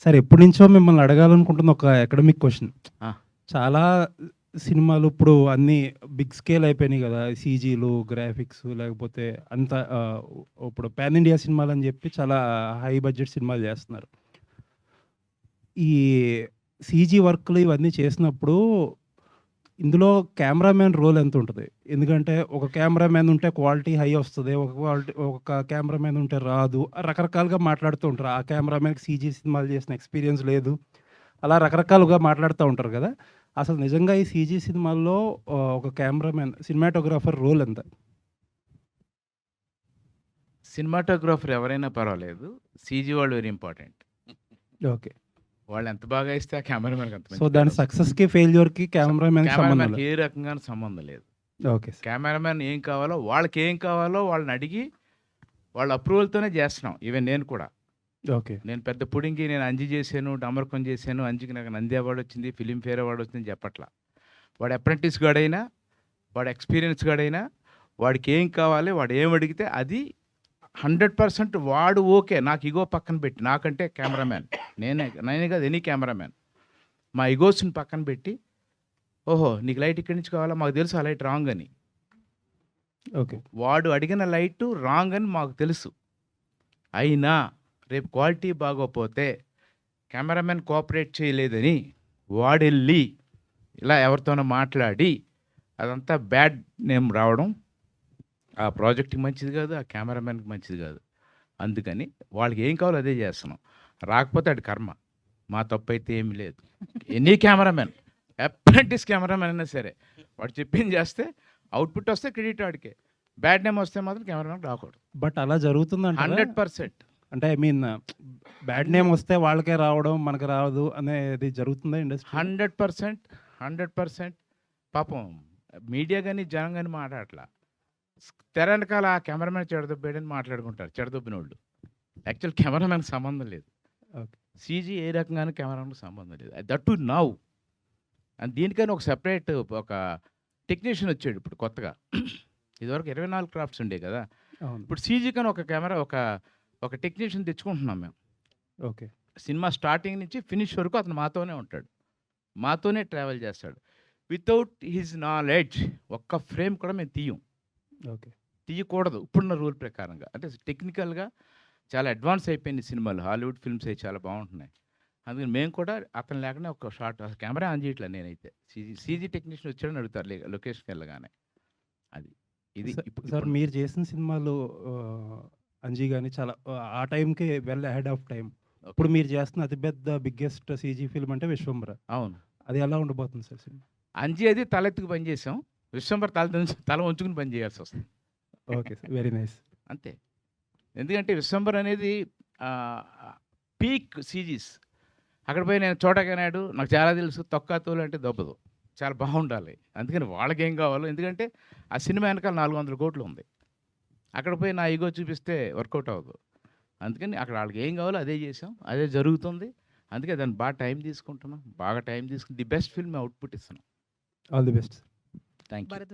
Sir ఎప్పటినుంచో మిమ్మల్ని అడగాలనుకుంటున్న ఒక అకాడమిక్ క్వెషన్. ఆ! చాలా సినిమాలు ఇప్పుడు అన్నీ బిగ్ స్కేల్ అయిపోయినాయి గదా! సీజీలు, గ్రాఫిక్స్ లేకపోతే అంత ఇప్పుడు పాన్ ఇండియా సినిమాలని జెప్పి చాలా హై బడ్జెట్ సినిమాలు జేస్తున్నారు. ఈ సీజీ వర్క్‌లు ఇవన్నీ చేసినప్పుడు ఇందులో కెమెరామ్యాన్ రోల్ ఎంతుంటది? ఎందుకంటే ఒక కెమెరామ్యాన్ ఉంటే క్వాలిటీ హై వస్తది. ఒక కెమెరామ్యాన్ ఉంటే రాదు. రకరకాలుగా మాట్లాడుతూ ఉంటారు. ఆ కెమెరామ్యాన్‌కి సీజీ సినిమాలు చేసిన ఎక్స్‌పీరియన్స్ లేదు. అలా రకరకాలుగా మాట్లాడుతా ఉంటారు గదా! అసలు నిజంగా ఈ సీజీ సినిమాల్లో ఒక కెమెరామ్యాన్, సినిమాటోగ్రాఫర్ రోల్ ఎంత? సినిమాటోగ్రాఫర్ ఎవరైనా పర్వాలేదు. సీజీ వాళ్ళు వెరీ ఇంపార్టెంట్. ఓకే. వాళ్ళు ఎంత బాగా ఇస్తే ఆ కెమెరామెన్‌కి అంత సో, మంచి దాని పేరొస్తుంది. సక్సెస్‌కి, ఫెయిల్యూర్‌కి కెమెరామ్యాన్‌కి సంబంధం కెమెరామెన్‌కి లేదు. ఏ రకంగాను సంబంధం లేదు. Okay sir. కెమెరామెన్ ఏం కావాలో, వాళ్ళకేం కావాలో వాళ్ళని అడిగి, వాళ్ళ అప్రూవల్‌తోనే చేస్తున్నాం. ఈవెన్ నేను కూడా. ఓకే. నేను పెద్ద పుడింగి నేను 'అంజి' చేశాను, 'డమరుకం' చేశాను. 'అంజి'కి నాకు నంది అవార్డ్ వచ్చింది, ఫిల్మ్‌ఫేర్ అవార్డ్ వచ్చిందని చెప్పట్లా. వాడు అప్రెంటిస్ గాడైనా, వాడు ఎక్స్‌పీరియన్స్ గాడైనా, వాడికి ఏం కావాలి, వాడు ఏం అడిగితే అది 100% వాడు ఓకే. నాకు ఇగో పక్కన పెట్టి, నాకంటే కెమెరామ్యాన్ నేనే కాదు, ఎనీ కెమెరామ్యాన్. మా ఇగోస్‌ని పక్కన పెట్టి, ఓహో! నీకు లైట్ ఇక్కడి నుంచి కావాలా? మాకు తెలుసు ఆ లైట్ రాంగ్ అని. ఓకే. వాడు అడిగిన లైటు రాంగ్ అని మాకు తెలుసు. అయినా రేపు క్వాలిటీ బాగోపోతే కెమెరామెన్ కోఆపరేట్ చేయలేదని వాడెళ్ళి ఇలా ఎవరితోనో మాట్లాడి అదంతా బ్యాడ్ నేమ్ రావడం ఆ ప్రాజెక్ట్‌కి మంచిది కాదు. ఆ కెమెరామెన్‌కి మంచిది కాదు. అందుకని వాళ్ళకి ఏం కావాలో అదే చేస్తున్నాం. రాకపోతే అది కర్మ. మా తప్పైతే ఏమీ లేదు. ఎనీ కెమెరామెన్, అప్రెంటిస్ కెమెరామెన్ అయినా సరే, వాడు చెప్పింది చేస్తే అవుట్‌పుట్ వస్తే క్రెడిట్ వాడికే. బ్యాడ్ నేమ్ వస్తే మాత్రం కెమెరామెన్‌కి రాకూడదు. బట్ అలా జరుగుతుందంటారా? 100% అంటే ఐ మీన్ బ్యాడ్ నేమ్ వస్తే వాళ్ళకే రావడం, మనకు రాదు అనేది జరుగుతుందా ఇండస్ట్రీలో? 100%, 100% పాపం మీడియా గాని, జనం గాని మాట్లాడట్లా. తెర వెనకాల ఆ కెమెరామెన్ చెడదొబ్బాడని మాట్లాడుకుంటారు చెడదొబ్బినోళ్ళు. యాక్చువల్ కెమెరామెన్‌కి సంబంధం లేదు. ఓకే. సీజీ ఏ రకంగాను కెమెరామెన్‌కి సంబంధం లేదు. That to now. అండ్ దీనికని ఒక సెపరేట్ ఒక టెక్నీషియన్ వచ్చాడు ఇప్పుడు కొత్తగా. ఇదివరకు 24 క్రాఫ్ట్స్ ఉండేవి కదా! అవును. ఇప్పుడు సీజీకని ఒక కెమెరా ఒక టెక్నీషియన్ తెచ్చుకుంటున్నాం మేము. ఓకే. సినిమా స్టార్టింగ్ నుంచి ఫినిష్ వరకు అతను మాతోనే ఉంటాడు. మాతోనే ట్రావెల్ చేస్తాడు. వితౌట్ హిజ్ నాలెడ్జ్ ఒక్క ఫ్రేమ్ కూడా మేము తీయం. ఓకే. తీయకూడదు ఇప్పుడున్న రూల్ ప్రకారంగా. అంటే టెక్నికల్‌గా చాలా అడ్వాన్స్ అయిపోయినాయి సినిమాలు. హాలీవుడ్ ఫిల్మ్స్ అయి చాలా బాగుంటున్నాయి. అందుకని మేము కూడా అతను లేకుండా ఒక షాట్ అసలు కెమెరా ఆన్ చేయట్లే నేనైతే. సీజీ టెక్నీషియన్ వచ్చాడని అడుగుతారు లొకేషన్‌కి వెళ్ళగానే. అది. ఇది సార్ ఇప్పుడు మీరు చేసిన సినిమాలు 'అంజీ' గాని చాలా ఆ టైంకి వెల్ అహెడ్ ఆఫ్ టైమ్. ఇప్పుడు మీరు చేస్తున్న అతిపెద్ద బిగ్గెస్ట్ సీజీ ఫిల్మ్ అంటే 'విశ్వంబర'. అవును. అది ఎలా ఉండబోతుంది సార్ సినిమా? అంజి అది తలెత్తుకు పని చేసాం. విశ్వంబర్ తల వంచుకుని పని చేయాల్సి వస్తుంది. Okay sir. Very nice. అంతే. ఎందుకంటే విశ్వంబర్ అనేది పీక్ సీజీస్. అక్కడ పోయి నేను చోటా నాయుడు నాకు చాలా తెలుసు. తొక్కా తోలు అంటే దొబ్బదు. చాలా బాగుండాలి. అందుకని వాళ్ళకేం కావాలో ఎందుకంటే ఆ సినిమా వెనకాల 400 కోట్లు ఉంది. అక్కడ పోయి నా ఇగో చూపిస్తే వర్కౌట్ అవ్వదు. అందుకని అక్కడ వాళ్ళకి ఏం కావాలో అదే చేసాం. అదే జరుగుతుంది. అందుకే దాన్ని బాగా టైం తీసుకుంటున్నాం. బాగా టైం తీసుకుని ది బెస్ట్ ఫిల్మ్ అవుట్‌పుట్ ఇస్తున్నాం. All the best. Thank you. Bharat